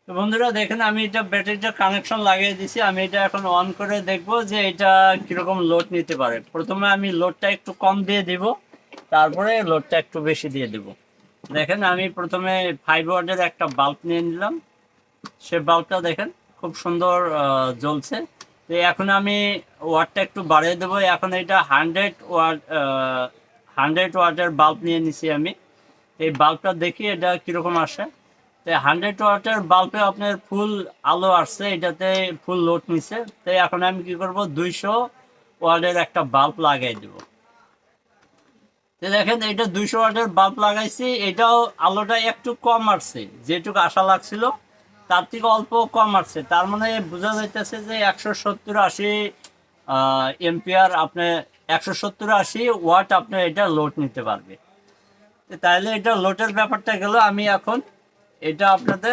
তো বন্ধুরা দেখেন, আমি এটা ব্যাটারিটা কানেকশন লাগিয়ে দিছি। আমি এটা এখন অন করে দেখব যে এটা কিরকম লোড নিতে পারে। প্রথমে আমি লোডটা একটু কম দিয়ে দিব, তারপরে লোডটা একটু বেশি দিয়ে দেব। দেখেন, আমি প্রথমে 5 ওয়াটের একটা বাল্ব নিয়ে নিলাম। সে বাল্বটা দেখেন খুব সুন্দর জ্বলছে। তো এখন আমি ওয়াটটা একটু বাড়িয়ে দেবো। এখন এটা 100 ওয়াট, 100 ওয়াটের বাল্ব নিয়ে নিছি আমি। এই বাল্বটা দেখি এটা কিরকম আসে। তো 100 ওয়াটের বাল্বে আপনার ফুল আলো আসছে, এটাতে ফুল লোড নিছে। তো এখন আমি কি করব, 200 ওয়াটের একটা বাল্ব লাগাই দেব। তো দেখেন, এটা 200 ওয়াটের বাল্ব লাগাইছি, এটাও আলোটা একটু কম আসছে। যেটুকু আশা লাগছিল তার থেকে অল্প কম আসছে। তার মানে বোঝা যাইতেছে যে 170-80 এম্পিয়ার আপনি 170-80 ওয়াট আপনার এটা লোড নিতে পারবে। তাইলে এটা লোডের ব্যাপারটা গেল। আমি এখন এটা আপনাদের